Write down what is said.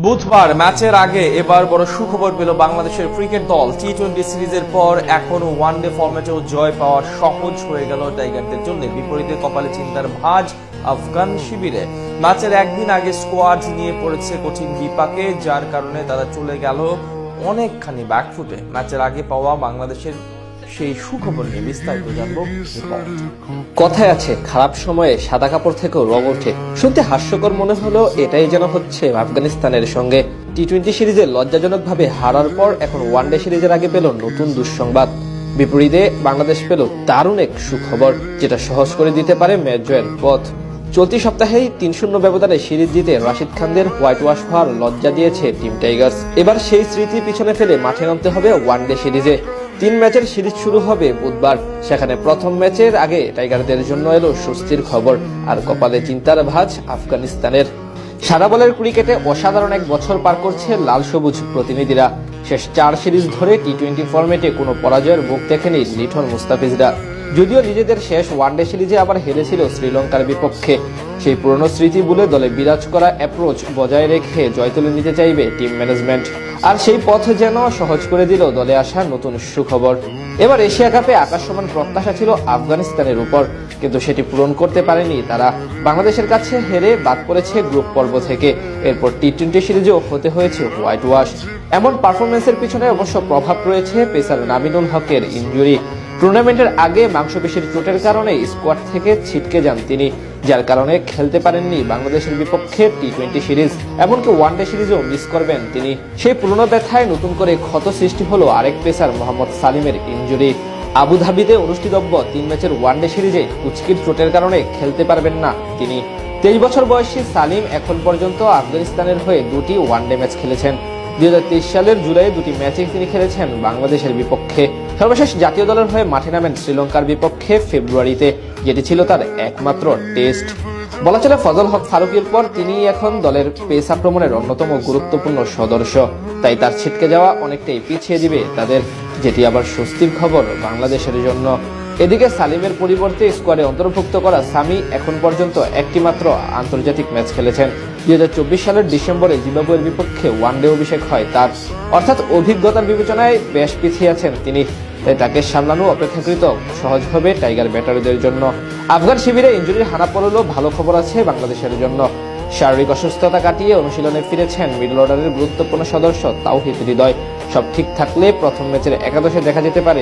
বুধবার ম্যাচের আগে এবার বড় সুখবর পেল বাংলাদেশের ক্রিকেট দল। টি-20 সিরিজের পর এখনো ওয়ানডে ফরম্যাটেও জয় পাওয়া সহজ হয়ে গেল টাইগারদের জন্য। বিপরীতে কপালে চিন্তার ভাঁজ আফগান শিবিরে। ম্যাচের একদিন আগে স্কোয়াড নিয়ে পড়েছে কঠিন বিপাকে, যার কারণে তারা চলে গেল অনেকখানি ব্যাকফুটে। ম্যাচের আগে পাওয়া বাংলাদেশের সেই সুখবর নিয়ে বিস্তারিত জানবো। কথায় আছে, খারাপ সময়ে সাদা কাপড় থেকেও রং ওঠে। শুনতে হাস্যকর মনে হলেও এটাই যেন হচ্ছে আফগানিস্তানের সঙ্গে। টি-20 সিরিজে লজ্জাজনকভাবে হারার পর এখন ওয়ানডে সিরিজের আগে পেল নতুন দুঃসংবাদ। বিপরীতে বাংলাদেশ পেল দারুণ এক সুখবর, যেটা সহজ করে দিতে পারে ম্যাচ জয়ের পথ। চলতি সপ্তাহেই 3-0 ব্যবধানে সিরিজ জিতে রাশিদ খানদের হোয়াইট ওয়াশ হওয়ার লজ্জা দিয়েছে টিম টাইগার্স। এবার সেই স্মৃতি পিছনে ফেলে মাঠে নামতে হবে ওয়ানডে সিরিজে। 3 ম্যাচের সিরিজ শুরু হবে বুধবার। সেখানে প্রথম ম্যাচের আগে টাইগারদের জন্য এলো স্বস্তির খবর, আর কপালে চিন্তার ভাঁজ আফগানিস্তানের। সাদা বলের ক্রিকেটে অসাধারণ এক বছর পার করছে লাল সবুজ প্রতিনিধিরা। শেষ 4 সিরিজ ধরে টি-20 ফরম্যাটে কোনো পরাজয়ের মুখ দেখেনি লিটন মুস্তাফিজরা। যদিও নিজেদের শেষ ওয়ানডে সিরিজে আবার হেরেছিল শ্রীলঙ্কার বিপক্ষে, সেই পুরনো স্মৃতি ভুলে দলে বিরাজ করা অ্যাপ্রোচ বজায় রেখে জয় তুলে নিতে চাইবে টিম ম্যানেজমেন্ট। আর সেই পথ যেন সহজ করে দিল দলে আসা নতুন সুখবর। এবার এশিয়া কাপে আকাশ সমান প্রত্যাশা ছিল আফগানিস্তানের উপর, কিন্তু সেটি পূরণ করতে পারেনি তারা। বাংলাদেশের কাছে হেরে বাদ পড়েছে গ্রুপ পর্ব থেকে। এরপর টি-20 সিরিজেও হতে হয়েছে হোয়াইট ওয়াশ। এমন পারফরমেন্সের পিছনে অবশ্য প্রভাব রয়েছে পেসার নামিনুল হকের ইনজুরি। টুর্নামেন্টের আগে মাংসপেশির চোটের কারণে স্কোয়াড থেকে ছিটকে যান তিনি, যার কারণে খেলতে পারেননি বাংলাদেশের বিপক্ষে টি-20 সিরিজ। এমনকি ওয়ানডে সিরিজও মিস করবেন তিনি। সেই পুরনো ব্যথায় নতুন করে ক্ষত সৃষ্টি হলো আরেক পেসার মোহাম্মদ সালিমের ইনজুরি। আবুধাবিতে অনুষ্ঠিতব্য 3 ম্যাচের ওয়ানডে সিরিজে কুচকির চোটের কারণে খেলতে পারবেন না তিনি। 23 বছর বয়সী সালিম এখন পর্যন্ত আফগানিস্তানের হয়ে 2টি ওয়ানডে ম্যাচ খেলেছেন। 2023 সালের জুলাই 2টি ম্যাচে তিনি খেলেছেন বাংলাদেশের বিপক্ষে। সর্বশেষ জাতীয় দলের হয়ে মাঠে নামেন শ্রীলঙ্কার বিপক্ষে ফেব্রুয়ারিতে, যেটি ছিল তার একমাত্র টেস্ট। বলা চলে ফজল হক ফারুকীর পর তিনি এখন দলের পেস আক্রমণের অন্যতম গুরুত্বপূর্ণ সদস্য। তাই তার ছিটকে যাওয়া অনেকটাই পিছিয়ে দিবে তাদের, যেটি আবার স্বস্তির খবর বাংলাদেশের জন্য। এদিকে সালিমের পরিবর্তে স্কোয়াডে অন্তর্ভুক্ত করা সামি এখন পর্যন্ত একটি মাত্র আন্তর্জাতিক ম্যাচ খেলেছেন। 2024 সালের ডিসেম্বরে জিম্বাবুয়ের বিপক্ষে ওয়ানডে অভিষেক হয় তার, অর্থাৎ অভিজ্ঞতার বিবেচনায় বেশ পিছিয়ে আছেন তিনি। তাই তাকে সামলানো অপেক্ষাকৃত সহজ হবে টাইগার ব্যাটারিদের জন্য। আফগান শিবিরে ইনজুরির হানা পড়লেও ভালো খবর আছে বাংলাদেশের জন্য। শারীরিক অসুস্থতা কাটিয়ে অনুশীলনে ফিরেছেন মিডল অর্ডারের গুরুত্বপূর্ণ সদস্য তাওহিদ হৃদয়। সব ঠিক থাকলে প্রথম ম্যাচের একাদশে দেখা যেতে পারে